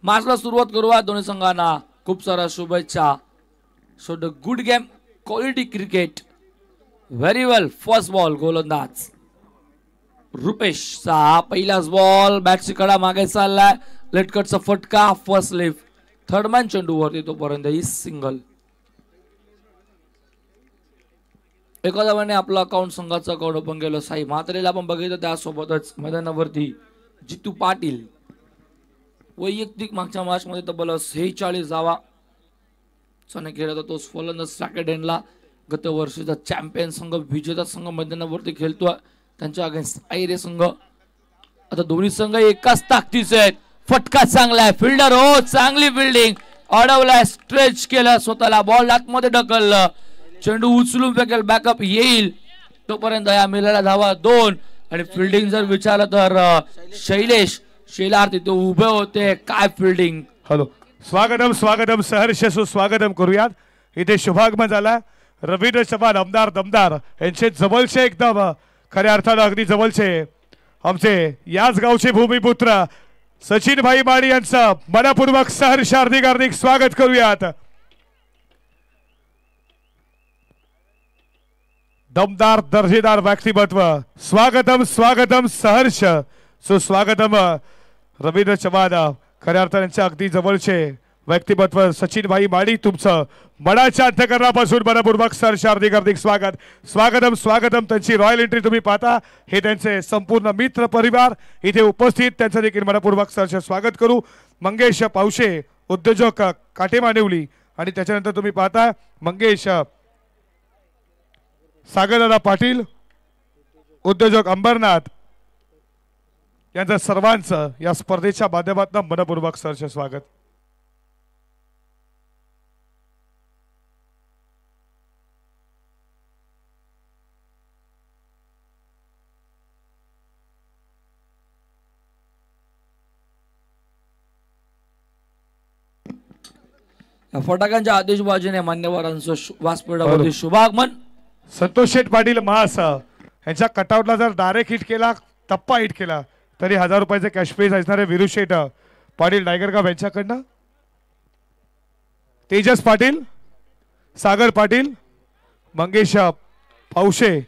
मॅचला सुरुवात करूया दोन्ही संघांना खूप सारा शुभेच्छा. So the good game, quality cricket, very well. First ball गोलंदाज रुपेशचा पहिलाच बॉल, बॅटची कडा मागे चाललाय, लेटकटचा फटका, फर्स्ट लिफ्ट, थर्ड मॅन चेंडूवरती तोपर्यंत ही सिंगल. एखाद्या वेळेने आपलं अकाउंट संघाचं अकाउंट ओपन केलं साई म्हात्रेला आपण बघितलं. त्यासोबतच मैदानावरती जितू पाटील वैयक्तिक मागच्या मॅच मध्ये तब्बल 46 धावा केला. तो फलंदाज सॅकेडेनला गत वर्षीचा चॅम्पियन संघ, विजेता संघ मैदानावरती खेळतोय. त्यांच्या अगेन्स्ट आयरे संघ. आता दोन्ही संघ एकाच ताकदीचे आहेत. फटका चांगला आहे, फिल्डर हो चांगली फिल्डिंग, अडवलाय, स्ट्रेच केला स्वतःला, बॉल आतमध्ये ढकललं, चेंडू उचलून फेकेल, बॅकअप येईल तोपर्यंत या मिळाला धावा 2. आणि फिल्डिंग जर विचारलं तर शैलेश शेलार तिथे उभे होते. काय फिल्डिंग. हॅलो, स्वागतम स्वागतम, सहर्ष सुस्वागतम करूयात. इथे शुभागमन झाला. रवींद्र चव्हाण आमदार दमदार यांचे जवळचे, एकदम खऱ्या अर्थानं अगदी जवळचे आमचे याच गावचे भूमिपुत्र सचिन भाई माडी यांचं मनपूर्वक सहर्ष हार्दिक हार्दिक स्वागत करूयात. दमदार दर्जेदार व्यक्तिमत्व. स्वागतम स्वागतम, सहर्ष सुस्वागतम. रवींद्र चव्हाण खऱ्या अर्थाने अगदी जवळचे व्यक्तिमत्व सचिन भाई माडी, तुमचं मनाच्या अंतःकरणापासून मनपूर्वक सहर्ष हार्दिक हार्दिक स्वागत. स्वागतम स्वागतम. त्यांची रॉयल एंट्री तुम्ही पाहता. हे त्यांचे संपूर्ण मित्र परिवार इथे उपस्थित, त्यांचं देखील मनपूर्वक सहर्ष स्वागत करू. मंगेश पावशे उद्योजक काटेमानिवली, आणि त्याच्यानंतर तुम्ही पाहता मंगेश सागरदादा पाटील उद्योजक अंबरनाथ यांचं सर्वांचं या स्पर्धेच्या माध्यमातून मनपूर्वक सहर्ष स्वागत. फटाक्यांच्या आदेशबाजीने मान्यवरांचं व्यासपीठावरती शुभागमन. संतोष शेठ पाटील महास यांच्या कटआउटला जर डायरेक्ट हिट केला, टप्पा हिट केला तरी 1000 रुपयाचे कॅश प्राइज असणारे विरू शेठ पाटील डायगरगाव यांच्याकडनं. तेजस पाटील, सागर पाटील, मंगेश पावशे,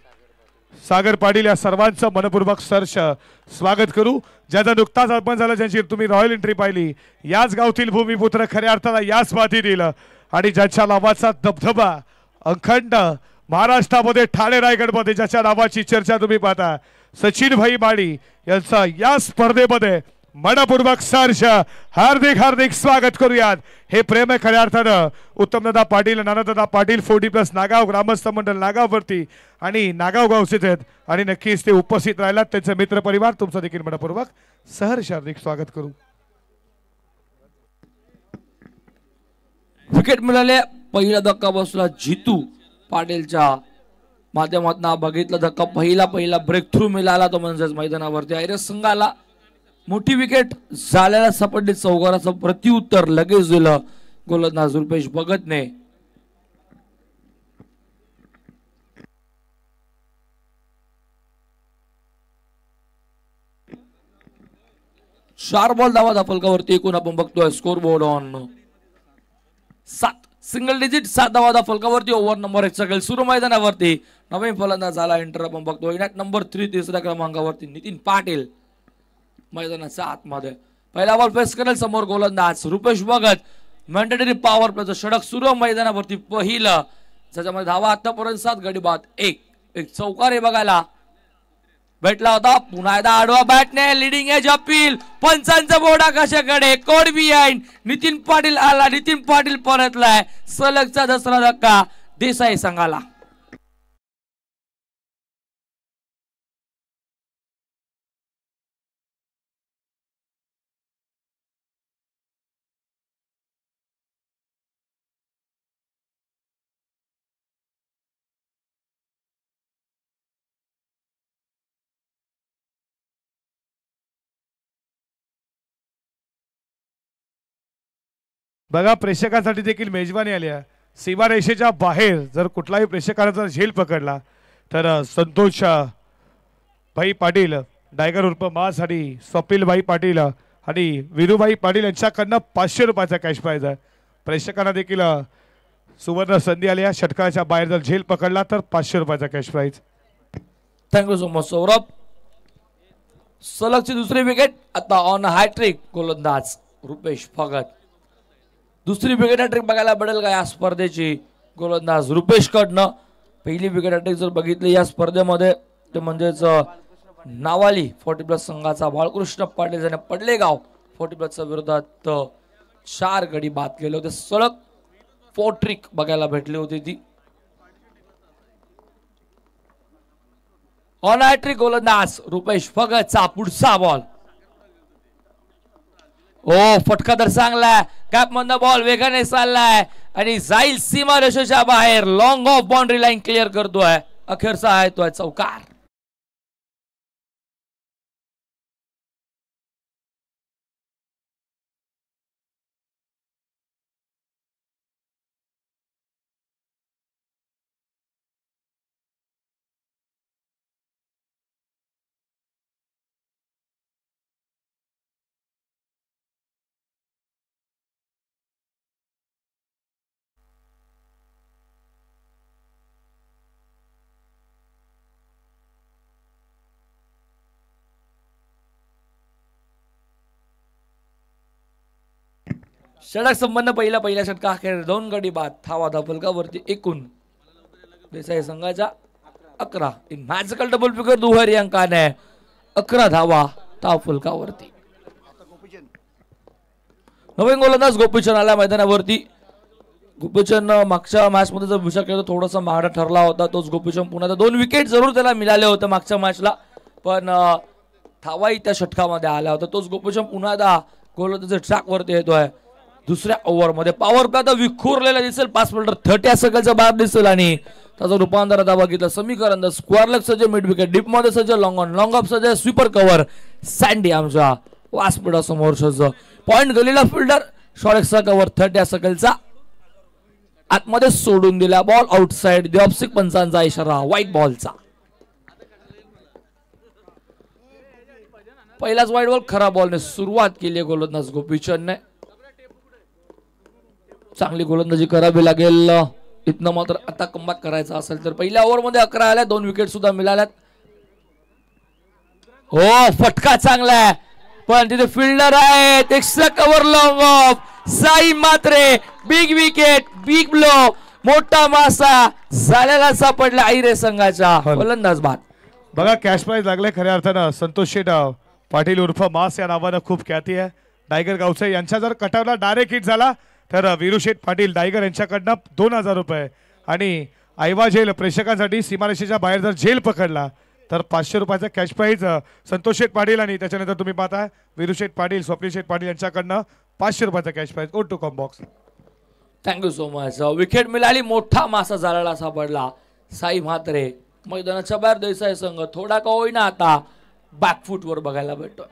सागर पाटील या सर्वांचं मनपूर्वक सहर्ष स्वागत करू. ज्याचा नुकताच अर्पण झाला, ज्यांची तुम्ही रॉयल एंट्री पाहिली, याच गावतील भूमिपुत्र खऱ्या अर्थाला याच मातीतील, आणि ज्याच्या नावाचा दबदबा अखंड महाराष्ट्रामध्ये ठाणे रायगडमध्ये ज्याच्या नावाची चर्चा तुम्ही पाहता, सचिन भाई माडी यांचा या स्पर्धेमध्ये मनपूर्वक सहर्ष हार्दिक हार्दिक स्वागत करूयात. हे प्रेम आहे खऱ्या अर्थानं उत्तमदादा पाटील, नानादादा पाटील, 40+ नागाव ग्रामस्थ मंडळ नागाववरती आणि नागाव गावचेच आहेत, आणि नक्कीच ते उपस्थित राहिलात. त्यांचे मित्र परिवार तुमचं देखील मनपूर्वक सहर्ष हार्दिक स्वागत करू. विकेट मिळाले. पहिला धक्का बसला जितू पाटीलच्या माध्यमातून. बघितलं धक्का, पहिला ब्रेक थ्रू मिळाला तो म्हणजेच मैदानावरती आयरस संघाला मोठी विकेट झालेल्या सपंडित चौकाराचं प्रत्युत्तर लगेच दिलं गोलंदाज रुपेश भगतने. चार बॉल धावा फलकावरती एकूण आपण बघतोय score board on 7 single digit 7 धावा फलकावरती. ओव्हर नंबर 1 चा खेळ सुरू मैदानावरती. नवीन फलंदाज झाला एंटर आपण बघतोय इनॅट नंबर 3 तिसऱ्या क्रमांकावरती नितीन पाटील मैदानाच्या आतमध्ये. पहिला बॉल फेस करेल समोर गोलंदाज रुपेश भगत. मॅन्डेटरी पॉवर प्लेचं षटक सुरू मैदानावरती पहिलं, ज्याच्यामध्ये धावा आतापर्यंत 7 गडी बाद 1 चौकार बघायला भेटला होता. पुन्हा एकदा आडवा बॅटने लिडिंग एज अपील. पंचांचा बोर्ड आकाशाकडे. Caught behind. नितीन पाटील आला, नितीन पाटील परतलाय. सलगचा दसरा धक्का देसाई संघाला. बघा, प्रेक्षकांसाठी देखील मेजवानी आली आहे. सीमारेषेच्या बाहेर जर कुठलाही प्रेक्षकांचा झेल पकडला तर संतोष भाई पाटील डायगर उर्फ मासाठी स्वप्नील भाई पाटील आणि विरुबाई पाटील यांच्याकडनं 500 रुपयाचा कॅश प्राइज आहे. प्रेक्षकांना देखील सुवर्ण संधी आली आहे. षटकाच्या बाहेर जर झेल पकडला तर 500 रुपयाचा cash prize. Thank you so much Saurabh. सलगची दुसरी विकेट आता ऑन हॅट्रिक गोलंदाज रुपेश भगत. दुसरी विकेट हॅट्रिक बघायला मिळेल का या स्पर्धेची गोलंदाज रुपेश कडनं. पहिली विकेट हॅट्रिक जर बघितली या स्पर्धेमध्ये ते म्हणजेच नावाली 40+ संघाचा बाळकृष्ण पाटील ज्याने पडलेगाव 40+ विरोधात 4 गडी बाद केले होते. सलग 4 ट्रिक बघायला भेटली होती ती. ऑन हॅट्रिक गोलंदाज रुपेश भगतचा पुढचा बॉल. ओ फटका तर चांगला. कॅप मधनं बॉल वेगाने चाललाय आणि जाईल सीमा रेषेच्या बाहेर. Long of boundary line clear करतोय. अखेरचा आहे तो चौकार. षटक संबंध पहिल्या षटका अखेर 2 गडी बाद. धावा फलकावरती एकूण देसाई संघाच्या 11. इन मॅजिकल डबल फिगर दुहेरी अंकाने 11 धावा धाव फलकावरती. नवीन गोलंदाज गोपीचंद आला मैदानावरती. गोपीचंद मागच्या मॅच मध्ये जर विचार केला तर थोडासा महागडा ठरला होता. तोच गोपीचंद पुन्हा 2 विकेट जरूर त्याला मिळाले होते मागच्या मॅचला, पण धावाही त्या षटकामध्ये आल्या होत्या. तोच गोपीचंद पुन्हा गोलंदाज ट्रॅक वरती येतोय. दुसऱ्या ओव्हर मध्ये पॉवर प्ले आता विखुरलेला दिसेल. 5 मिनिट 30 सेकंडचा बाद दिसेल आणि त्याचं रूपांतर आता बघितलं समीकरण स्क्वेअर लेग सज्ज, मिड विकेट डीप मध्ये सज्ज, लॉंग ऑन लॉंग ऑफ सज्ज, स्वीपर कव्हर सँडी आमच्या वासपिडा समोर सज्ज. पॉइंट गलीला फिल्डर शॉर्टचा कव्हर 30 सेकंडचा आतमध्ये सोडून दिला. Ball outside. द ऑफसिक पंचांचा इशारा व्हाईट बॉलचा. पहिलाच व्हाईट बॉल. खरा बॉलने सुरुवात केली गोलंदाज गोपीचंदने. चांगली गोलंदाजी करावी लागेल इथनं मात्र आता कमबॅक करायचा असेल तर. पहिल्या ओव्हर मध्ये 11 आल्या, 2 विकेट सुद्धा मिळाल्यात. हो फटका चांगला आहे पण तिथे फिल्डर आहेत. Extra cover long off. Sai Matre big wicket big blow. मोठा मासा झालेला सापडला आहिरे संघाच्या. गोलंदाज बाद. बघा कॅश प्राइज लागले खऱ्या अर्थानं. संतोष शेठ पाटील उर्फ मास या नावानं खूप ख्याती आहे. टायगर गावचे यांच्या जर कटावला डायरेक्ट हिट झाला तर विरुशेठ पाटील टायगर यांच्याकडनं 2000 रुपये आणि आयवा झेल प्रेक्षकांसाठी सीमारेषेच्या बाहेर जर झेल पकडला तर 500 रुपयाचा कॅश प्राइज संतोष शेठ पाटील आणि त्याच्यानंतर तुम्ही पाहताय विरुशेठ पाटील स्वप्नील शेठ पाटील यांच्याकडनं 500 रुपयाचा कॅश प्राइज. ओ टू कॉम बॉक्स. Thank you so much. विकेट मिळाली. मोठा मासा झालेला सापडला. साई म्हात्रे मैदानाच्या बाहेर. देसाई संघ थोडा का होईना आता बॅकफूट वर बघायला भेटतोय.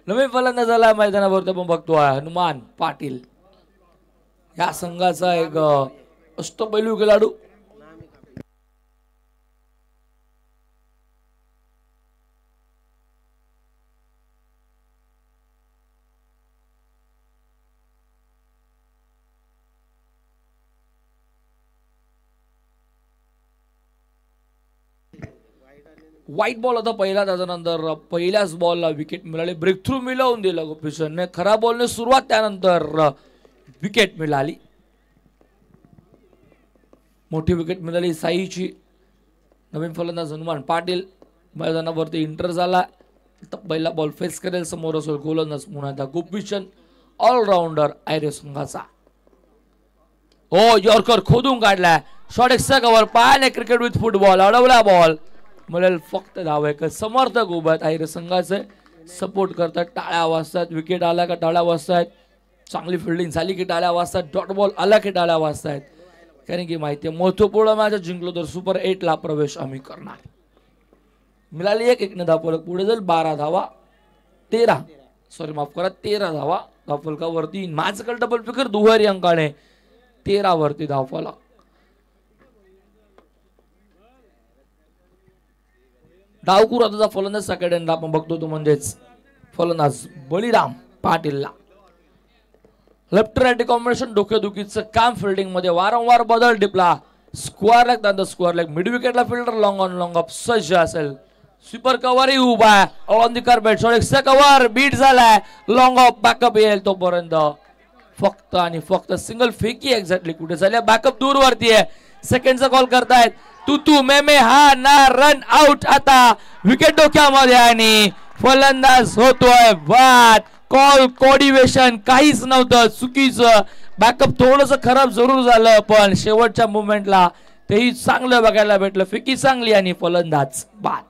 नवीन फलंदाजाला मैदानावरती आपण बघतोय हनुमान पाटील. या संघाचा एक अष्टपैलू खेळाडू. व्हाईट बॉल होता पहिला. त्याच्यानंतर पहिल्याच बॉलला विकेट मिळाली. ब्रेक थ्रू मिळवून दिला गोपीचंदने. खरा बॉलने सुरुवात त्यानंतर विकेट मिळाली. मोठी विकेट मिळाली साईची. नवीन फलंदाज हनुमान पाटील मैदानावरती इंटर झाला. पहिला बॉल फेस करेल. समोर असेल गोलंदाज पुन्हा गोपीचंद ऑलराऊंडर आयरे संघाचा. हो यॉर्कर खोदून काढलाय. Short extra cover. पायाने क्रिकेट विथ फुटबॉल अडवला बॉल. मिळेल फक्त धाव. एक समर्थक उभा आहेत आयरे संघाचे. सपोर्ट करतात. टाळ्या वाजतात. विकेट आला का टाळ्या वाजतायत. चांगली फिल्डिंग झाली की टाळ्या वाजतात. डॉट बॉल आला की टाळ्या वाजतायत. कारण की माहिती आहे महत्वपूर्ण मॅच जिंकलो तर सुपर 8 ला प्रवेश आम्ही करणार. मिळाली 1-1 धावफलक पुढे जाईल 12 धावा 13 सॉरी माफ करा 13 धावा धावफलकावरती माझकल डबल फिकर दुहेरी अंकाने 13 वरती धावफलक. डावखुर आता फलंदाज सेकंड आपण बघतो तो म्हणजेच फलंदाज बळीराम पाटीलला. लेफ्ट राईट कॉम्बिनेशन डोकेदुखीचं काम फिल्डिंग मध्ये वारंवार बदल टिपला. स्क्वेअर लेग त्यानंतर स्क्वेअर लेग मिड विकेटला fielder long on long off सज्ज असेल. स्वीपर कव्हरही उभा आहे on the carpet short cover beat झालाय लॉंग ऑफ बॅकअप येईल तोपर्यंत फक्त आणि फक्त सिंगल फेकी एक्झॅक्टली कुठे झाले बॅकअप दूर वरती आहे. सेकंडचा कॉल करतायत तू मे हा ना रन आउट. आता विकेट डोक्यामध्ये आणि फलंदाज होतोय बाद. कॉल कोऑर्डिनेशन काहीच नव्हतं चुकीचं. बॅकअप थोडंसं खराब जरूर झालं पण शेवटच्या मुवमेंटला तेही चांगलं बघायला भेटलं. फेकी चांगली आणि फलंदाज बाद.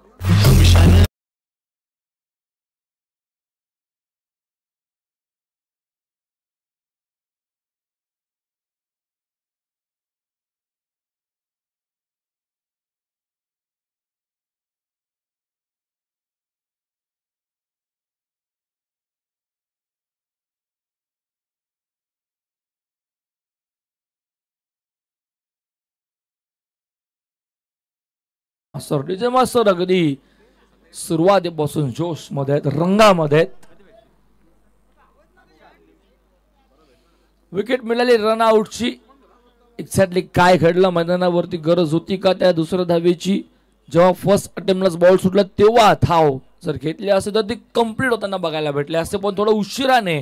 सरडीचे मास्तर अगदी सुरुवातीपासून जोश मध्ये रंगामध्ये. विकेट मिळाली रन आउटची. एक्झॅक्टली काय घडलं मैदानावरती गरज होती का त्या दुसऱ्या धावेची. जेव्हा फर्स्ट अटेम्प्टलाच बॉल सुटला तेव्हा धाव जर घेतली असेल तर ती कंप्लीट होताना बघायला भेटले असते पण थोडं उशिराने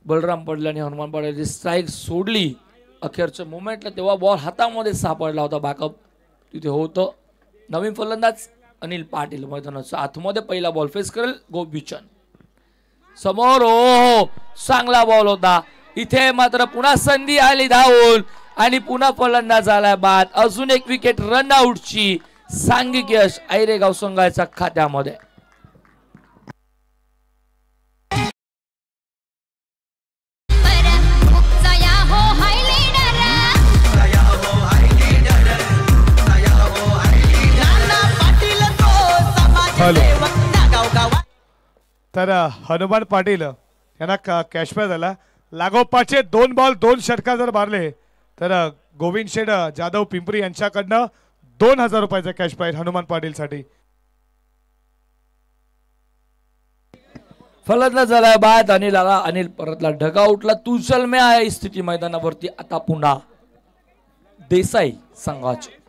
बलराम पडले आणि हनुमान पडले स्ट्राईक सोडली अखेरच्या मोमेंटला तेव्हा बॉल हातामध्ये सापडला होता. बॅकअप तिथे होतं. नवीन फलंदाज अनिल पाटील मैदानाच्या आतमध्ये पहिला बॉल फेस करेल. गोपीचंद समोर हो चांगला बॉल होता. इथे मात्र पुन्हा संधी आली धावून आणि पुन्हा फलंदाज आलाय बाद. अजून एक विकेट रन आउटची सांघिक यश आयरेगाव संघाच्या खात्यामध्ये. तर हनुमान पाटील यांना कॅश प्राइज झाला. लागोपाठचे 2 बॉल 2 षटकार जर मारले तर गोविंद शेठ जाधव पिंपरी यांच्याकडनं 2000 रुपयाचा कॅश प्राइज हनुमान पाटील साठी. फलंदाज झालाय बाद. अनिल परतला ढगाउटला तुसलमे आहे स्थिती मैदानावरती. आता पुन्हा देसाई संघाची.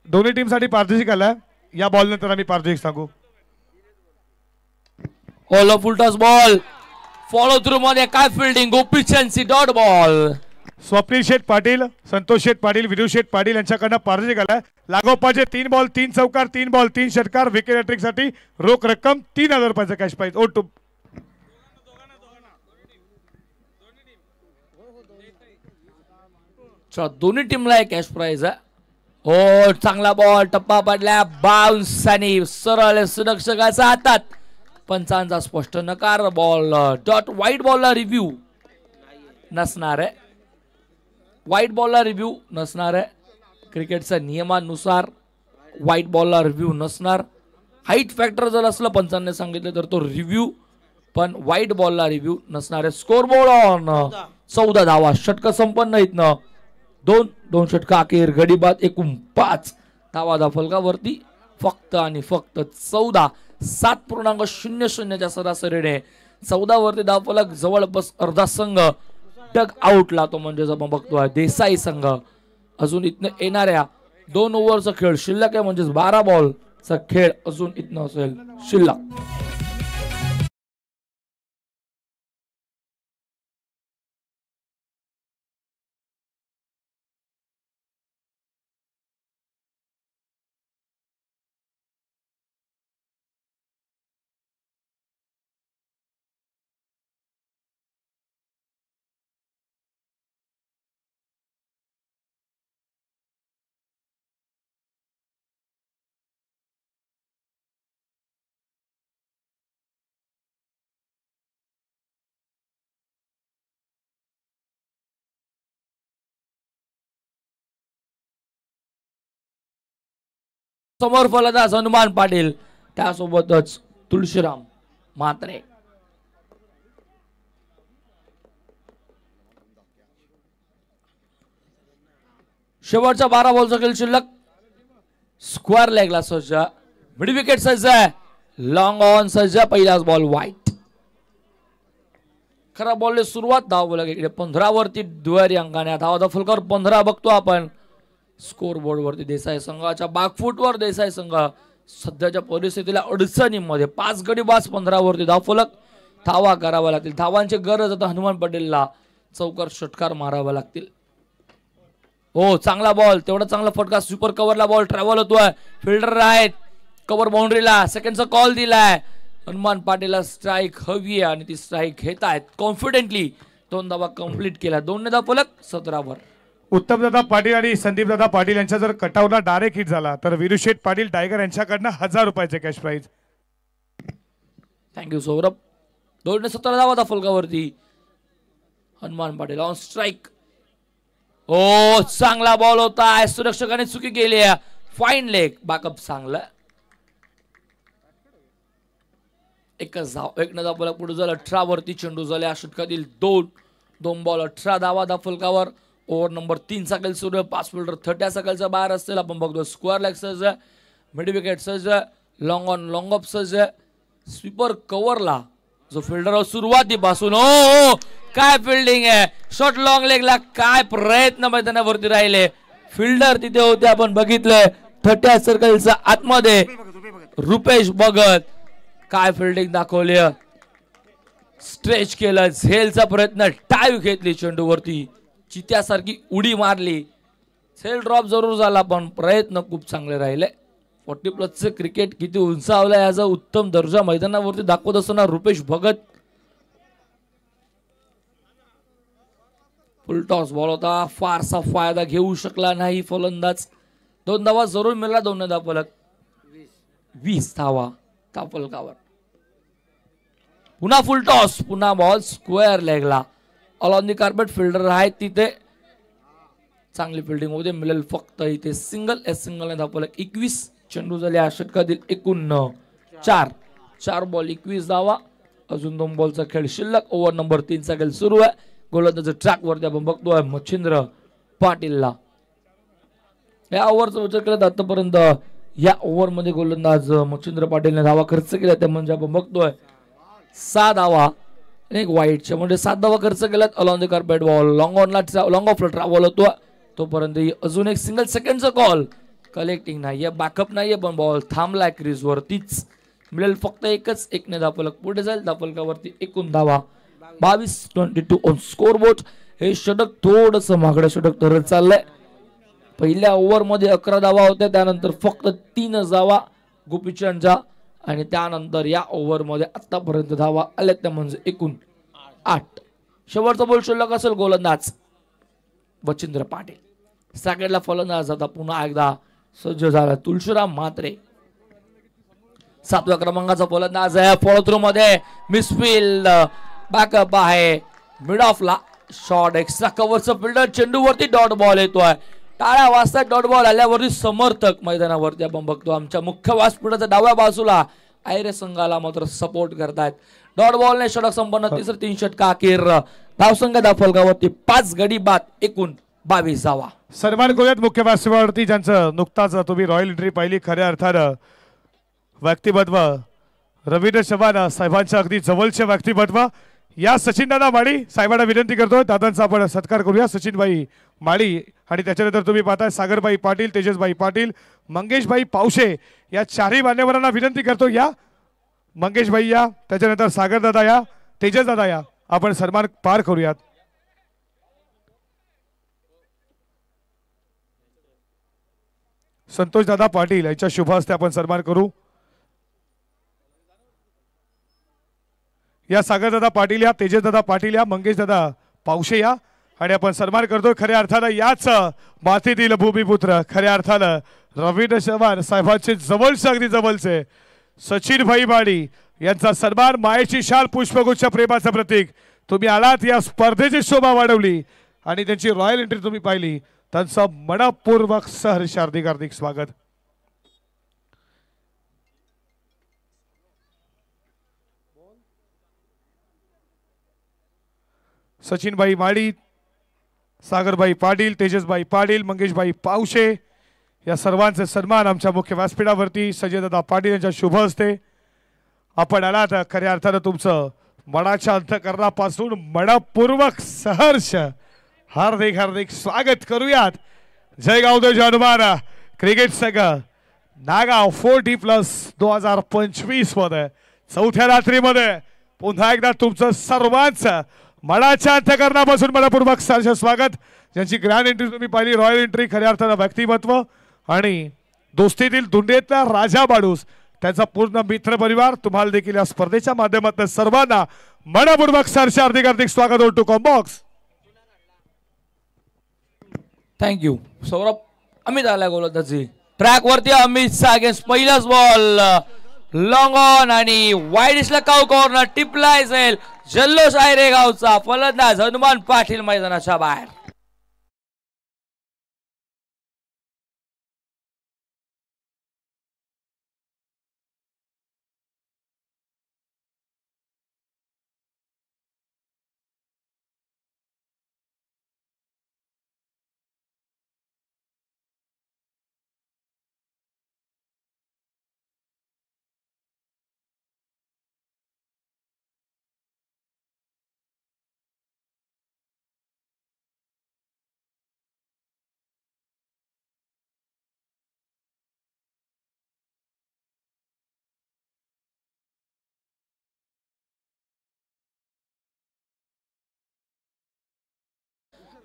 दोन्ही टीम साठी पारितोषिक आलाय. या बॉल नंतर आम्ही पारितोषिक सांगू. All full toss ball follow through मध्ये काय फिल्डिंग गोपीचंदची डॉट बॉल. स्वप्नील शेठ पाटील संतोष शेठ पाटील विदू शेठ पाटील यांच्याकडनं पारितोषिक आलाय. लागोपाठचे 3 बॉल 3 चौकार 3 बॉल 3 षटकार विकेट हॅट्रिक साठी रोख रक्कम 3000 रुपयाचा कॅश प्राइज. ओ टू दोन्ही टीमला एक कॅश प्राइज आहे. हो चांगला बॉल टप्पा पडला बाउन्स आणि सरळ सुरक्षकाच्या हातात. पंचांचा स्पष्ट नकार. बॉल डॉट व्हाईट बॉलला रिव्ह्यू नसणार आहे. व्हाईट बॉलला रिव्ह्यू नसणार आहे. क्रिकेटच्या नियमानुसार व्हाईट बॉलला रिव्ह्यू नसणार. हाईट फॅक्टर जर असलं पंचांनी सांगितलं तर तो रिव्ह्यू पण व्हाईट बॉलला रिव्ह्यू नसणार आहे. स्कोर बोर्ड ऑन 14 धावा षटक संपन्न इथनं 2 षटका अखेर गडी बाद एकूण 5 धावा धावफलकावरती फक्त आणि फक्त 14. 7.00 सरासरीने 14 वरती धावफलक. जवळपास अर्धा संघ डग आउटला तो म्हणजेच आपण बघतोय देसाई संघ. अजून इथनं येणाऱ्या 2 ओव्हरचा खेळ शिल्लक आहे म्हणजेच 12 बॉलचा खेळ अजून इथनं असेल शिल्लक. समोर फलंदाज हनुमान पाटील, त्यासोबतच तुळशीराम म्हात्रे. शेवटच्या 12 बॉलचा खेळ शिल्लक. स्क्वेअर लेगला सज्ज, मिड विकेट सज्ज, लॉंग ऑन सज्ज, पहिलाच बॉल वाईट. खरा बॉलने सुरुवात, धाव बोला इकडे 15 वरती दुहेरी अंकाने धावा फुलकर 15 बघतो आपण स्कोर बोर्ड वरती. देसाई संघाच्या बॅकफुटवर देसाई संघ सध्याच्या परिस्थितीला अडचणीमध्ये 5 गडी बास 15 वरती धाव फलक. धावा करावा लागतील, धावांची गरज आता हनुमान पटेलला चौकार षटकार मारावा लागतील. हो चांगला बॉल, तेवढा चांगला फटका, सुपर कव्हरला बॉल ट्रॅव्हल होतोय, फिल्डर आहेत कव्हर बाउंड्रीला, सेकंडचा कॉल दिलाय. हनुमान पाटीलला स्ट्राईक हवी आहे आणि ती स्ट्राईक घेत आहेत कॉन्फिडेंटली. 2 धावा कंप्लीट केला, 2 धावा फलक 17 वर. उत्तम दादा पाटील आणि संदीप दादा पाटील यांच्या जर कटावला डायरेक्ट हिट झाला तर विरुशेठ पाटील टायगर यांच्याकडनं 1000 रुपयाचे कॅश प्राइज. थँक्यू सौरभ. 217 धावा फलकावरती हनुमान पाटील ऑन स्ट्राईक. ओ चांगला बॉल होता, सुरक्षकाने चुकी केली आहे. फाईन लेग, बॅकअप चांगला. एकच धाव, 1 धाव फलक पुढे झाला. 18 वरती चेंडू झाल्या षटकातील 2 बॉल 18 धावा फलकावर. ओव्हर नंबर 3 चा खेळ सुरू आहे. 5 फिल्डर 30 चा बाहेर असतील. आपण बघतो स्क्वेअर लेग सज, मिड विकेट सज, लॉंग ऑन लॉंग ऑफ सज, स्वीपर कव्हरला जो फिल्डर सुरुवातीपासून. ओ काय फिल्डिंग आहे, शॉर्ट लॉंग लेगला काय प्रयत्न मैदानावरती राहिले. फिल्डर तिथे होते, आपण बघितलंय 30 सर्कलचा आतमध्ये रुपेश भगत काय फिल्डिंग दाखवली. स्ट्रेच केलं, झेलचा प्रयत्न, टाईव घेतली चेंडूवरती, चित्यासारखी उडी मारली. सेल ड्रॉप जरूर झाला पण प्रयत्न खूप चांगले राहिले. 40+ क्रिकेट किती उंचावलं याचा उत्तम दर्जा मैदानावरती दाखवत असताना रुपेश भगत. फुल टॉस बॉल होता, फारसा फायदा घेऊ शकला नाही फलंदाज. 2 धावा जरूर मिळाला, 2 धावा फलक 20 धावा त्या फलकावर. पुन्हा फुल टॉस, पुन्हा बॉल स्क्वेअर लेगला. ऑन दी कार्पेट फिल्डर आहेत तिथे, चांगली फिल्डिंग होते. मिळेल फक्त इथे सिंगल ने धाव फलक 21. चेंडू झाले षटकातील एकूण 4 बॉल 21 धावा. अजून 2 बॉलचा खेळ शिल्लक. ओव्हर नंबर 3 चा खेळ सुरू आहे. गोलंदाज ट्रॅक वरती आपण बघतोय मच्छिंद्र पाटीलला. या ओव्हरचा विचार केला तर आतापर्यंत या ओव्हर मध्ये गोलंदाज मच्छिंद्र पाटीलने धावा खर्च केला, त्या म्हणजे आपण बघतोय 6 धावा एक वाईटच्या, म्हणजे 7 धावा खर्च केल्यात. Along the carpet ball long ऑनला लॉंग ऑफला ट्रॅव्हल होतो, तोपर्यंत अजून एक सिंगल सेकंडचा कॉल. कलेक्टिंग नाहीये, बॅकअप नाहीये, पण बॉल थांबलाय क्रीज वरतीच. मिळेल फक्त एकच, 1 धाव फलक पुढे जाईल. धाव फलकावरती एकूण धावा 22-22 ऑन स्कोर बोर्ड. हे षटक थोडस मागडं षटक तरच चाललंय. पहिल्या ओव्हर मध्ये 11 धावा होत्या, त्यानंतर फक्त 3 धावा गोपीचंदच्या, आणि त्यानंतर या ओव्हर मध्ये आतापर्यंत धावा आल्या त्या म्हणजे एकूण 8. शेवटचा बॉल शिल्लक असेल. गोलंदाज मच्छिंद्र पाटील, सॅकेटला फलंदाज आता पुन्हा एकदा सज्ज झाला तुळशीराम म्हात्रे. 7व्या क्रमांकाचा फलंदाज आहे. फॉलो थ्रू मध्ये मिसफिल्ड, बॅकअप आहे मिड ऑफला. शॉर्ट एक्स्ट्रा कव्हरचं फिल्डर, चेंडूवरती डॉट बॉल येतोय. टाळ्या वाजतात. डॉट बॉल आल्यावरती समर्थक मैदानावरती आपण बघतो आमच्या मुख्य व्यासपीठाच्या डाव्या बाजूला आयरे संघाला मात्र सपोर्ट करतायत. डॉट बॉलने षटक संपन्न. तिसरं 3 षटका अखेर. धावसंख्या धाव फलकावरती 5 गडी बाद, एकूण 22 धावा. सन्मान करूयात मुख्य व्यासपीठावरती ज्यांचं नुकताच तुम्ही रॉयल एंट्री पाहिली. खऱ्या अर्थानं व्यक्तिमत्व रवींद्र चव्हाण साहेबांच्या अगदी जवळचे व्यक्तिमत्व. या सचिन दादा माळी साहेबांना विनंती करतो, दादांचा आपण सत्कार करूया. सचिनभाई माळी आणि त्याच्यानंतर तुम्ही पाहताय सागरभाई पाटील, तेजसभाई पाटील, मंगेशभाई पावशे, या 4ही मान्यवरांना विनंती करतो या. मंगेशभाई या, त्याच्यानंतर सागर दादा या, तेजस दादा या, आपण सन्मान पार करूयात. संतोष दादा पाटील यांच्या शुभ हस्ते आपण सन्मान करू. या सागर दादा पाटील या, तेजस दादा पाटील या, मंगेश दादा पावशे या, आणि आपण सन्मान करतोय खऱ्या अर्थानं याच मातीतील भूमिपुत्र, खऱ्या अर्थानं रवींद्र चव्हाण साहेबांचे जवळचे अगदी जवळचे सचिन भाई माळी यांचा सन्मान. मायेची शाल, पुष्पगुच्छ, प्रेमाचं प्रतीक. तुम्ही आलात, या स्पर्धेची शोभा वाढवली आणि त्यांची रॉयल एंट्री तुम्ही पाहिली, त्यांचं मनपूर्वक सहर्ष हार्दिक स्वागत. सचिनभाई माळी, सागरभाई पाटील, तेजसभाई पाटील, मंगेशभाई पावशे या सर्वांचे सन्मान आमच्या मुख्य व्यासपीठावरती संजयदादा पाटील यांच्या शुभ हस्ते आपण आलात. खऱ्या अर्थानं तुमचं मनाच्या अंतःकरणापासून मनपूर्वक सहर्ष हार्दिक हार्दिक स्वागत करूयात. जय गावदेव हनुमान क्रिकेट संघ नागाव 40+2025 मध्ये चौथ्या रात्रीमध्ये पुन्हा एकदा तुमचं सर्वांचं मनाच्या अंतःकरणापासून मनपूर्वक सहर्ष स्वागत. ज्यांची ग्रँड एंट्री तुम्ही पाहिली, रॉयल एंट्री, खऱ्या अर्थानं व्यक्तिमत्व आणि दोस्तीतील दुंडेतला राजा माणूस, त्यांचा पूर्ण मित्र परिवार, तुम्हाला देखील या स्पर्धेच्या माध्यमातून सर्वांना मनपूर्वक सहर्ष हार्दिक हार्दिक स्वागत. To combox. Thank you Saurabh. Amit आला गोलंदाजी ट्रॅक वरती. अमित अगेन्स्ट पहिलाच बॉल लॉंग ऑन आणि वाईडिशला काऊ कॉर्नर टिपलाय जाईल. जल्लोष आहे रे गावचा. फलंदाज हनुमान पाटील मैदानाच्या बाहेर.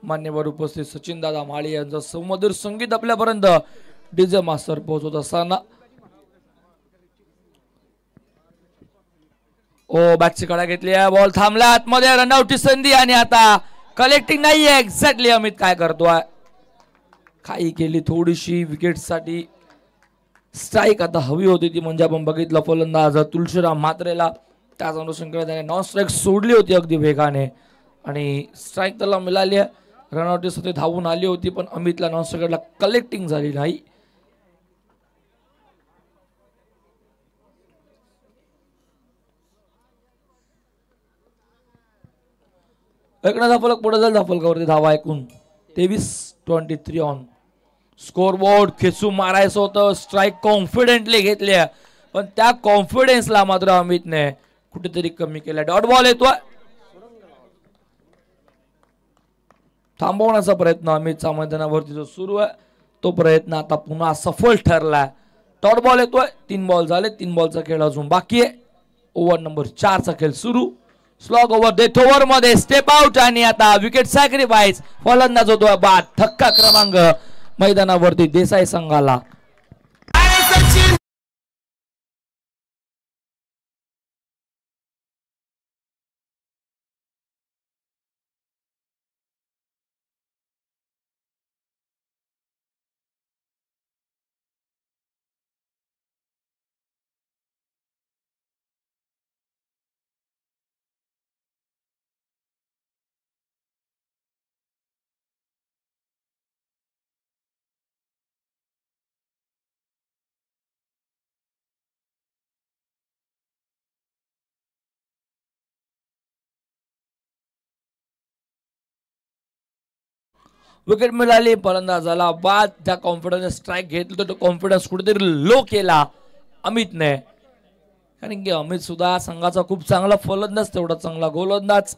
मान्यवर उपस्थित सचिन दादा माळी यांचं सुमधुर संगीत आपल्यापर्यंत डीजे मास्टर पोहोचवत असताना बॅटची कडा घेतली आहे. बॉल थांबला आतमध्ये. रनआउटची संधी आणि आता कलेक्टिंग नाहीये. एक्झॅक्टली अमित काय करतोय, काही केली थोडीशी विकेटसाठी. स्ट्राईक आता हवी होती ती म्हणजे आपण बघितलं फलंदाज तुळशीराम म्हात्रेला त्याच अनुषंगाने त्याने नॉन स्ट्राईक सोडली होती अगदी वेगाने आणि स्ट्राईक त्याला मिळाली आहे. रनआउटसाठी धावून आली होती पण अमितला नॉन स्ट्राईकरला कलेक्टिंग झाली नाही. एकनाथ फलक पुढे जाईल. फलकावरती धावा ऐकून 23-23 ऑन स्कोरबोर्ड. खेचून मारायचं होतं. स्ट्राईक कॉन्फिडेंटली घेतली पण त्या कॉन्फिडन्सला मात्र अमितने कुठेतरी कमी केला. डॉट बॉल येतोय. थांबवण्याचा प्रयत्न अमितचा मैदानावरती जो सुरू आहे तो प्रयत्न आता पुन्हा सफल ठरलाय. डॉट बॉल येतोय. 3 बॉल झाले. 3 बॉलचा खेळ अजून बाकी आहे. ओव्हर नंबर 4 चा खेळ सुरू. स्लॉग ओव्हर डेथ ओव्हर मध्ये स्टेप आउट आणि आता विकेट सॅक्रिफाईस. फलंदाज होतोय बाद. धक्का क्रमांक मैदानावरती देसाई संघाला. विकेट मिळाली. फलंदाजाला बाद. त्या कॉन्फिडन्स स्ट्राईक घेतलं तो कॉन्फिडन्स कुठेतरी लो केला अमितने. कारण की अमित सुद्धा संघाचा खूप चांगला फलंदाज, तेवढा चांगला गोलंदाज.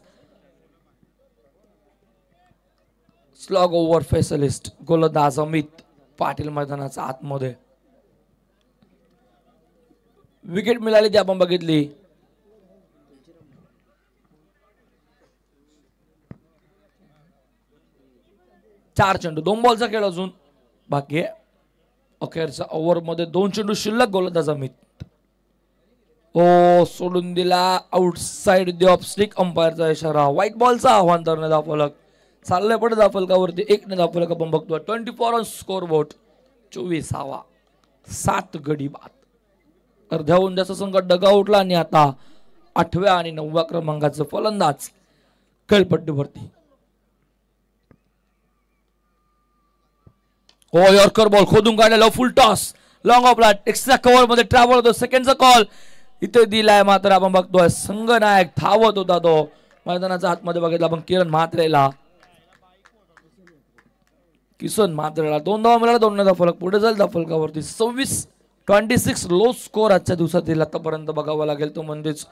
स्लॉग ओव्हर स्पेशलिस्ट गोलंदाज अमित पाटील मैदानाच्या आतमध्ये. विकेट मिळाली ती आपण बघितली. चार चेंडू 2 बॉलचा खेळ अजून बाकी आहे. अखेरच्या ओव्हर मध्ये 2 चेंडू शिल्लक. गोलंदाज अमित सोडून दिला आउटसाइड द ऑफ स्टिक. अंपायरचा इशारा. व्हाईट बॉलचा आव्हान करणे धावफलक. चाललंय पडे धावफलकावरती 1 धावफलक आपण बघतोय. 24 ऑन स्कोर बोर्ड. 24 7 गडी बाद. अर्ध्याहून जास्त संघ डगआउटला आणि आता 8व्या आणि 9व्या क्रमांकाचे फलंदाज खेळपट्टीवरती. यॉर्कर बॉल खोदून काढलेला. फुल टॉस लॉंग ऑफला. एक्स्ट्रा कव्हर मध्ये ट्रॅव्हल होतो. सेकंडचा कॉल इथे दिलाय मात्र आपण बघतोय संघनायक धावत होता तो मैदानाचा आतमध्ये बघितला आपण किरण म्हात्रेला, किसन म्हात्रेला 2 धावा मिळाला, 2 चा फलक पुढे जाईल. फलकावरती 26 लो स्कोर आजच्या दिवसातील आतापर्यंत बघावा लागेल तो म्हणजेच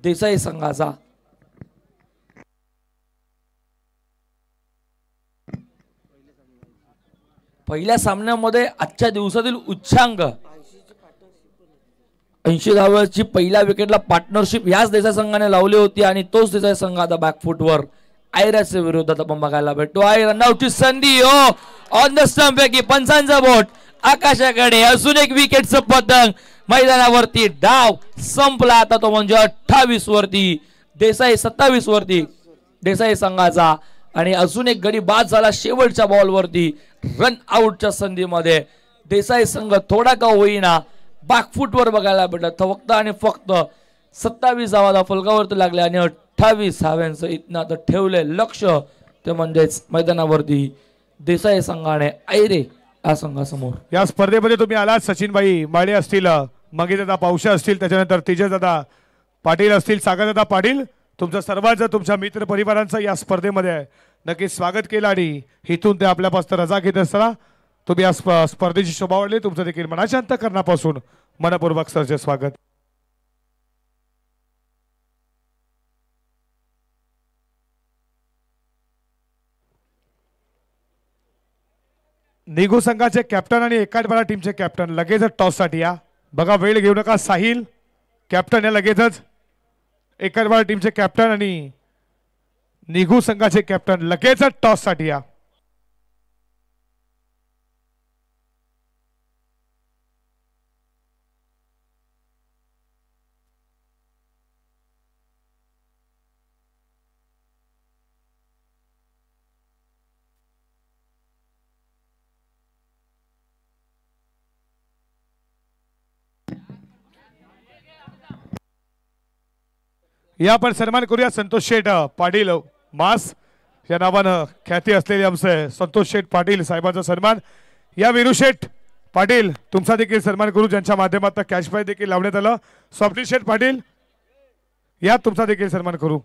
देसाई संघाचा. पहिल्या सामन्यामध्ये आजच्या दिवसातील उच्चांक 80 धावांची पहिल्या विकेटला पार्टनरशिप याच देसाई संघाने लावली होती आणि तोच देसाई संघ आता बॅकफुटवर आयराच्या विरोधात आपण बघायला भेटतो. आहे रनआउटची संधी ऑन द स्टंप पैकी पंचांचा बोट आकाशाकडे, अजून एक विकेटचं पतंग मैदानावरती. डाव संपला आता तो म्हणजे 28 वरती देसाई 27 वरती देसाई संघाचा. आणि अजून एक गडी बाद झाला शेवटच्या बॉलवरती. रन आउटच्या संधीमध्ये देसाई संघ थोडा का होईना बॅकफुटवर बघायला भेटत. फक्त आणि फक्त 27 धावा फलकावरती लागले आणि 28 धाव्यांचं इथनं आता ठेवले लक्ष ते म्हणजेच मैदानावरती देसाई संघाने आयरे या संघासमोर. या स्पर्धेमध्ये तुम्ही आलात सचिनभाई माळे असतील, मंगेशदादा पावशे असतील, त्याच्यानंतर तेजसदादा पाटील असतील, सागरदादा पाटील, तुमचं सर्वांचं तुमच्या मित्र परिवारांचं या स्पर्धेमध्ये नक्कीच स्वागत केलं. आणि इथून ते आपल्यापासून रजा घेत असताना तुम्ही या स्पर्धेची शोभा वाढली. तुमचं देखील मनाच्या अंतःकरणापासून मनपूर्वक सरचे स्वागत. निघू संघाचे कॅप्टन आणि एकाडवाडा टीमचे कॅप्टन लगेचच टॉस साठी या. बघा वेळ घेऊ नका. साहिल कॅप्टन या लगेचच. एकाडवाडा टीमचे कॅप्टन आणि निघू संघाचे कॅप्टन लगेचच टॉस साठी या. या आपण सन्मान करूया संतोष शेठ पाटील मास या नावानं ख्याती असलेले आमचे संतोष शेठ पाटील साहेबांचा सन्मान. या विरू शेठ पाटील तुमचा देखील सन्मान करू ज्यांच्या माध्यमातून कॅश प्राइज देखील लावण्यात आलं. स्वप्नील शेठ पाटील या तुमचा देखील सन्मान करू.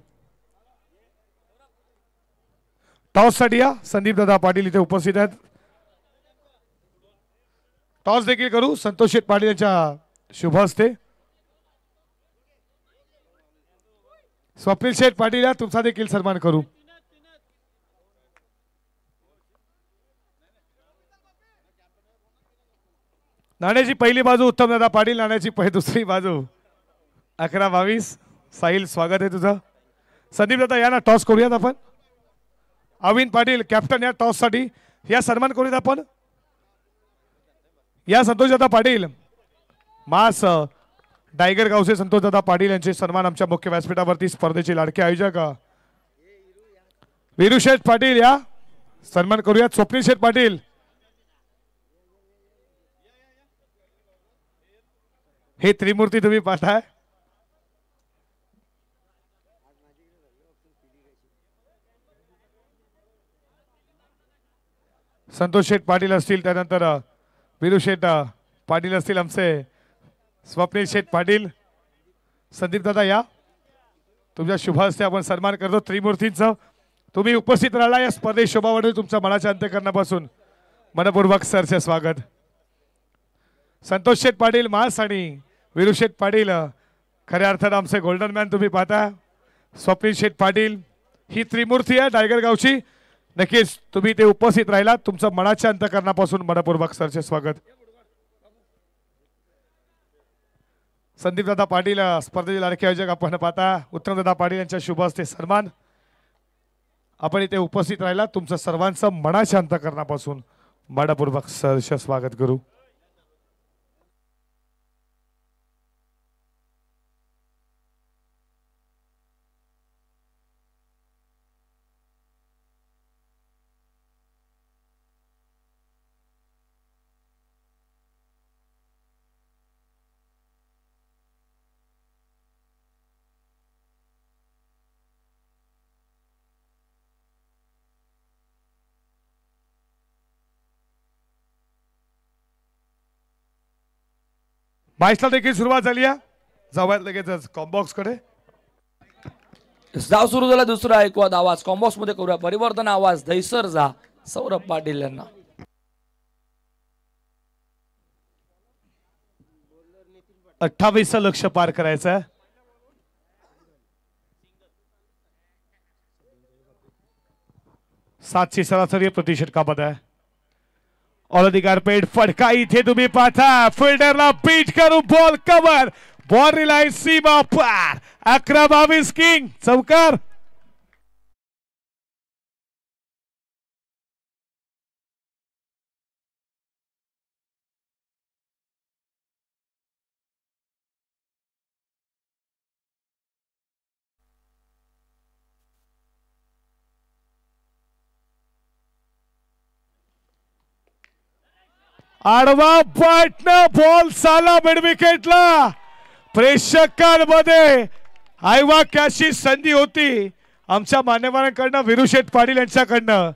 टॉस साठी या संदीप दादा पाटील इथे उपस्थित आहेत. टॉस देखील करू संतोष शेठ पाटील यांच्या शुभ हस्ते. स्वप्नील शेठ पाटील या तुमचा देखील सन्मान करू. नाण्याची पहिली बाजू उत्तम दादा पाटील, नाण्याची दुसरी बाजू 11-22. साहिल स्वागत आहे तुझं. संदीप दादा या ना टॉस करूयात आपण. अविन पाटील कॅप्टन या टॉस साठी या सन्मान करूयात आपण. या संतोष दादा पाटील मास डायगर गावचे संतोष दादा पाटील यांचे सन्मान आमच्या मुख्य व्यासपीठावरती स्पर्धेचे लाडके आयोजक वीरू शेठ पाटील या सन्मान करूयात. स्वप्नील शेठ पाटील हे त्रिमूर्ती तुम्ही पाहताय. संतोष शेठ पाटील असतील, त्यानंतर वीरू शेठ पाटील असतील, आमचे स्वप्नील शेठ पाटील. संदीप दादा या तुमच्या शुभ हस्ते आपण सन्मान करतो त्रिमूर्तींचं. तुम्ही उपस्थित राहिला या स्पर्धेत शोभा वाढेल. तुमच्या मनाच्या अंतःकरणापासून मनपूर्वक सरचे स्वागत. संतोष शेठ पाटील मास आणि वीरू शेठ पाटील खऱ्या अर्थात आमचे गोल्डन मॅन तुम्ही पाहता. स्वप्नील शेठ पाटील ही त्रिमूर्ती आहे डायगर गावची. नक्कीच तुम्ही ते उपस्थित राहिला. तुमचं मनाच्या अंतःकरणापासून मनपूर्वक सरचे स्वागत. संदीप दादा पाटील स्पर्धेचे लाडके आयोजक आपण पाहता. उत्तम दादा पाटील यांच्या शुभ हस्ते सन्मान. आपण इथे उपस्थित राहिला. तुमचं सर्वांचं मनाच्या अंतःकरणापासून मनपूर्वक सरचे स्वागत करू. मॅचला देखील सुरुवात झाली आहे. जाऊयात लगेचच कॉम्बॉक्स कडे. धाव सुरू झाला दुसरा ऐकवाद आवाज कॉम्बॉक्स मध्ये करूया परिवर्तन आवाज दहिसर जा सौरभ पाटील यांना 28 लक्ष पार करायचं आहे. सातशे सरासरी प्रति षटकामध्ये आहे. ऑल अधिकार पेड फटका इथे तुम्ही पाहता फिल्डरला पीट करून बॉल कव्हर बॉल रिलायन्स सीमा पार 11-22 किंग चौकार. आडवा पाटणं बॉल साला मिड विकेटला. प्रेक्षकांमध्ये आयवा कॅशी संधी होती आमच्या मान्यवरांकडनं विरुशेठ पाटील यांच्याकडनं.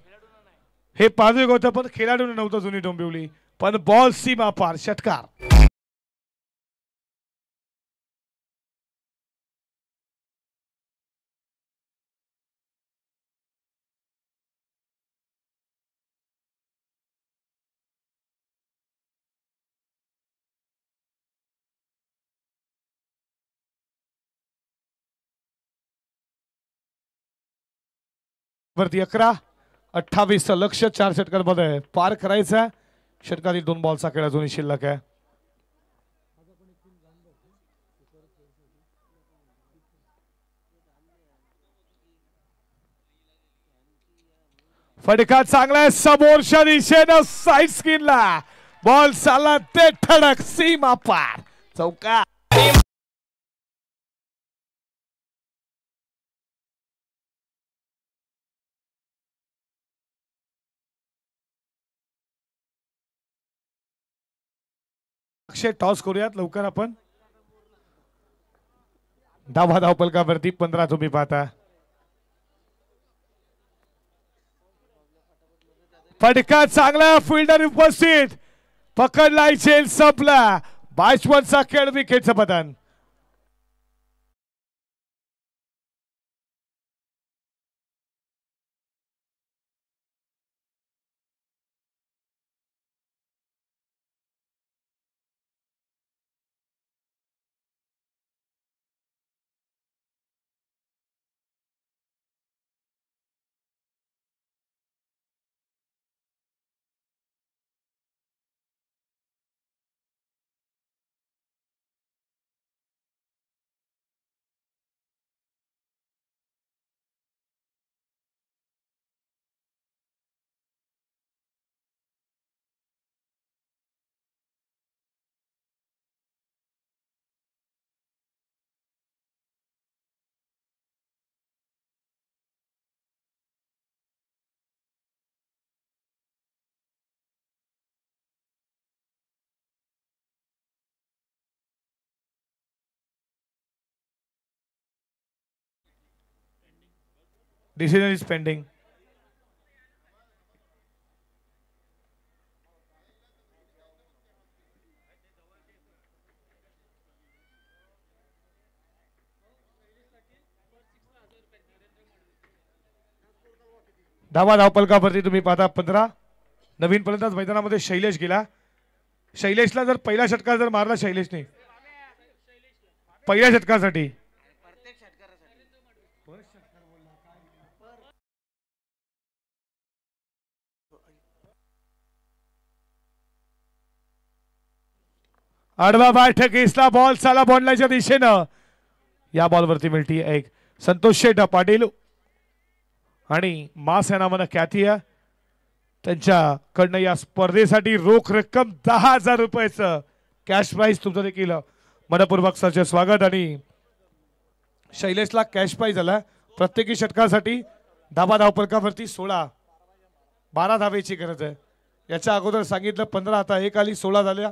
हे पाजू होतं पण खेळाडू नव्हतं जुनी डोंबिवली पण बॉल सीमा पार षटकार. वरती 11-28 लक्ष 4 षटकांमध्ये पार करायचा. षटकातील 2 बॉलचा खेळ अजूनही शिल्लक आहे. फटका चांगला आहे समोरच्या दिशेनं साईड स्क्रीनला बॉल चालला ते ठळक सीमा पार चौकार. टॉस करूयात लवकर आपण. धाव पलकावरती 15 तुम्ही पाहता. फटका चांगला फिल्डर उपस्थित पकडलाय झेल संपला 22 खेळ विकेटचं पतन. Decision is pending. धावपलकावरती तुम्ही पाहता 15. नवीन फलंदाज मैदानामध्ये शैलेश गेला. शैलेशला जर पहिल्या षटकात जर मारला शैलेशने पहिल्या षटकासाठी आडवा बैठक इसला बॉल साला बॉन्डलाच्या दिशेनं. या बॉलवरती मिळती एक संतोष शेठ पाटील आणि मास या नावानं ख्याती आहे त्यांच्याकडनं या स्पर्धेसाठी रोख रक्कम 10,000 रुपयाचं कॅश प्राइज तुमचं देखील मनपूर्वक सरचे स्वागत. आणि शैलेशला कॅश प्राइज आला प्रत्येकी षटकासाठी धावपलकावरती 12 धावेची गरज आहे. याच्या अगोदर सांगितलं 15 आता एक आली 16 झाल्या.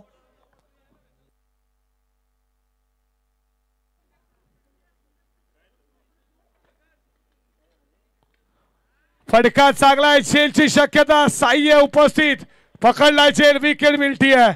फटका चांगला आहे झेलची शक्यता साह्य उपस्थित पकडलाय झेल विकेट मिळती आहे.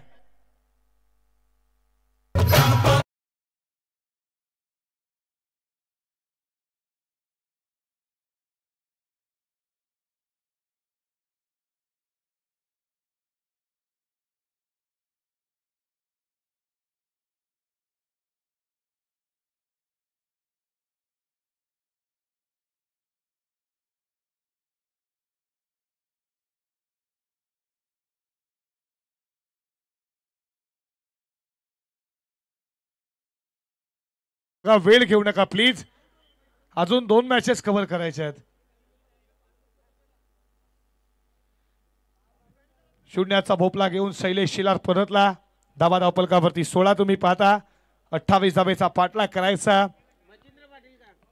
वेळ घेऊ नका प्लीज, अजून 2 मॅचेस कव्हर करायचे आहेत. शून्याचा भोपला घेऊन शैलेश शिलार परतला. धावा धावपलकावरती 16 तुम्ही पाहता. 28 धावेचा पाठलाग करायचा.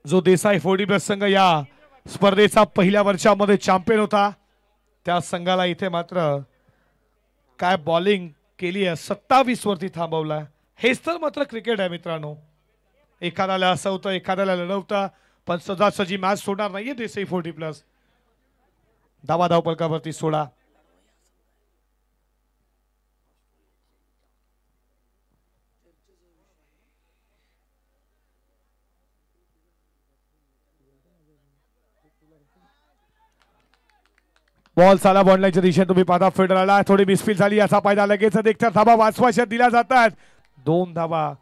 जो देसाई 40+ संघ या स्पर्धेचा पहिल्या वर्षामध्ये चॅम्पियन होता, त्या संघाला इथे मात्र काय बॉलिंग केली आहे, 27 वरती थांबवला. हेच तर मात्र क्रिकेट आहे मित्रांनो. एखाद्याला असं होतं, एखाद्याला लढवतं, पण सजासजी मॅच सोडणार नाहीये देसाई 40+. धावा धावपलकावरती 16. बॉल साला बॉन्डलाईनच्या दिशेने तुम्ही पाहता. फिल्डर आला, थोडी मिसफील झाली, याचा फायदा लगेच देखता धावा वाचवाशात दिल्या जातात. 2 धावा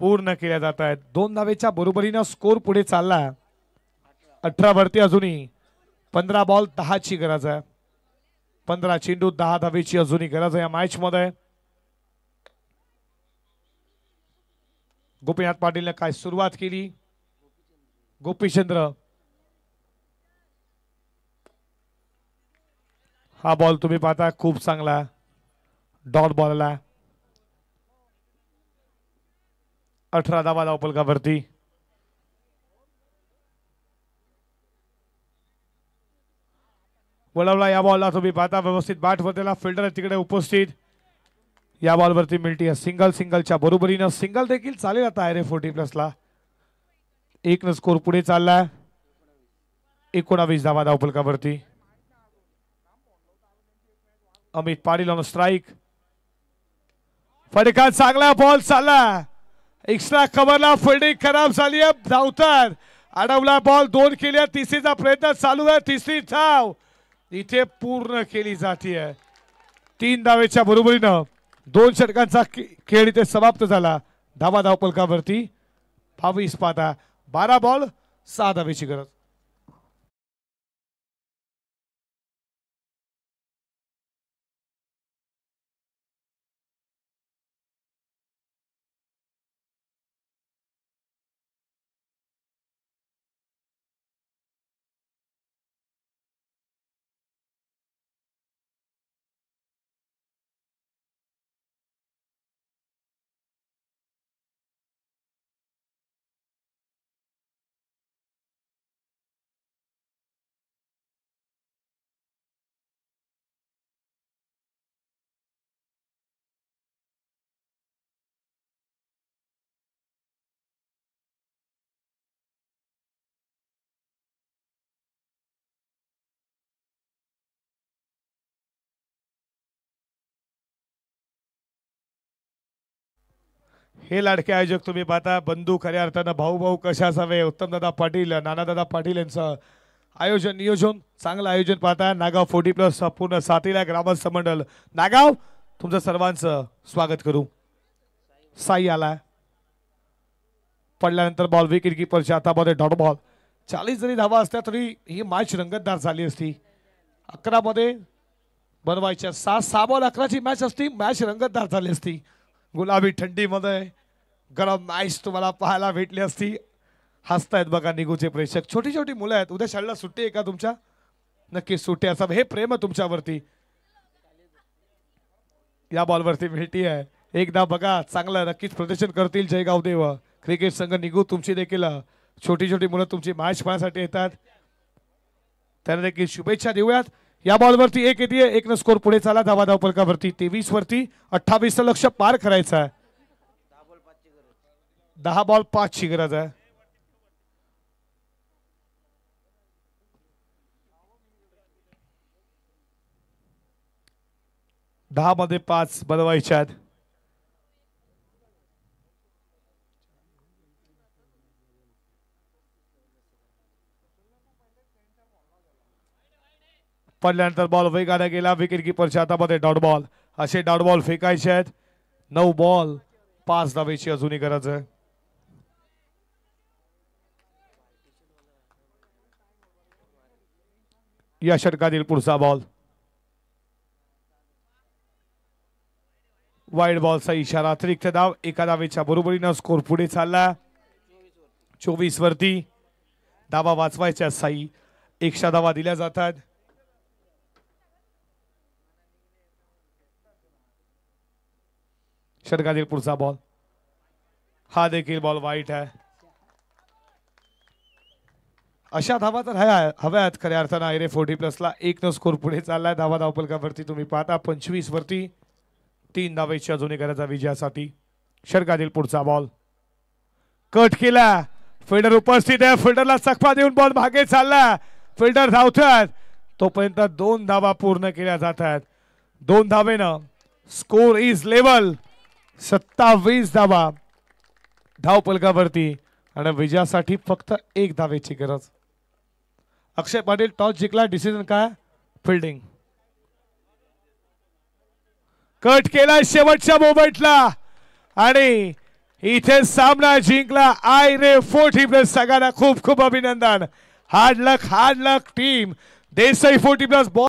पूर्ण केल्या जात आहेत. 2 धावेच्या बरोबरीनं स्कोर पुढे चालला. 18 वरती अजूनही 15 बॉल 10 ची गरज आहे. 15 चेंडू 10 धावेची अजूनही गरज आहे या मॅच मध्ये. गोपीनाथ पाटीलने काय सुरुवात केली. गोपीचंद्र, हा बॉल तुम्ही पाहता खूप चांगला डॉट बॉल आला. 18 धावा धावपलकावरती. वळवला या बॉलला तुम्ही पाहता, व्यवस्थित बॅट वरतीला फिल्डर तिकडे उपस्थित. या बॉलवरती मिळते सिंगल. सिंगलच्या बरोबरीनं सिंगल देखील चालेल आता आहे रे 40+ ला. 1 स्कोर पुढे चालला. 19 धावा धावपलकावरती. Amit Patil on strike. फटका चांगला बॉल चालला. एक्स्ट्रा कव्हरला फिल्डिंग खराब झाली आहे. धावतात, अडवला बॉल, 2 केल्या. तिसरीचा प्रयत्न चालू आहे. तिसरी धाव इथे पूर्ण केली जाते. 3 धावेच्या बरोबरीनं 2 षटकांचा खेळ इथे समाप्त झाला. धावा धावपलकावरती 22 पाहता. 12 बॉल 6 धावेची गरज. हे लाडके आयोजक तुम्ही पाहता, बंधू खऱ्या अर्थानं भाऊ भाऊ कशा असावे. उत्तमदादा पाटील, नानादादा पाटील यांचं आयोजन नियोजन चांगलं आयोजन पाहता. नागाव 40+ पूर्ण साथीला ग्रामस्थ मंडळ नागाव तुमचं सर्वांचं स्वागत करू. साई आला, पडल्यानंतर बॉल विकेट कीपरच्या हातामध्ये डॉट बॉल. 40 जरी धावा असत्या तरी ही मॅच रंगतदार झाली असती. 11 मध्ये बनवायच्या 6 बॉल 11ची मॅच असती, मॅच रंगतदार झाली असती. गुलाबी थंडीमध्ये गरम मॅच तुम्हाला पाहायला भेटली असती. हसतायत बघा निघूचे प्रेक्षक. छोटी छोटी मुलं आहेत. उद्या शाळेला सुट्टी आहे का तुमच्या? नक्की सुट्टी असावं, हे प्रेम आहे तुमच्यावरती. या बॉलवरती मिळती आहे. एकदा बघा, चांगलं नक्कीच प्रदर्शन करतील जयगाव देव क्रिकेट संघ निघू. तुमची देखील छोटी छोटी मुलं तुमची मॅच पाहण्यासाठी येतात, त्यांना देखील शुभेच्छा देऊयात. या बॉलवरती 1 येते. 1 स्कोर पुढे चाला. धावा धावपलकावरती 23 वरती 28 लक्ष पार करायचं आहे. 10 बॉल 5 ची गरज आहे. दहा मध्ये 5 बनवायच्या आहेत. पडल्यानंतर बॉल वेगाने गेला. विकेट कीपरच्या हातामध्ये डॉट बॉल. असे डॉट बॉल फेकायचे आहेत. 9 बॉल 5 धावेची अजूनही गरज आहे. या षटकातील पुढचा बॉल वाईड बॉलचा इशारा. अतिरिक्त धाव एका धावेच्या बरोबरीनं स्कोर पुढे चालला 24 वरती. धावा वाचवायच्या साई. 100 धावा दिल्या जातात. षटकातील पुढचा बॉल, हा देखील बॉल वाईट आहे. अशा धावा तर हव्यात खऱ्या अर्थानं. आयरे 40+ 1 स्कोर पुढे चाललाय. धावा धावपलकावरती तुम्ही पाहता 25 वरती. 3 धावेची अजूनही गरज आहे विजयासाठी. षटकातील पुढचा बॉल कट केला. फिल्डर उपस्थित आहे. फिल्डरला चकवा देऊन बॉल मागे चालला. फिल्डर धावतात तोपर्यंत 2 धावा पूर्ण केल्या जातात. 2 धावेनं स्कोर इज लेवल. 27 धावा धावपलकावरती आणि विजयासाठी फक्त 1 धावेची गरज. अक्षय पाटील टॉस जिंकला. डिसिजन काय? फिल्डिंग. कट केला शेवटच्या मोमेंटला आणि इथे सामना जिंकला आयरे 40+. सगळ्यांना खूप खूप अभिनंदन. हार्ड लक टीम. देसाई 40+ बॉल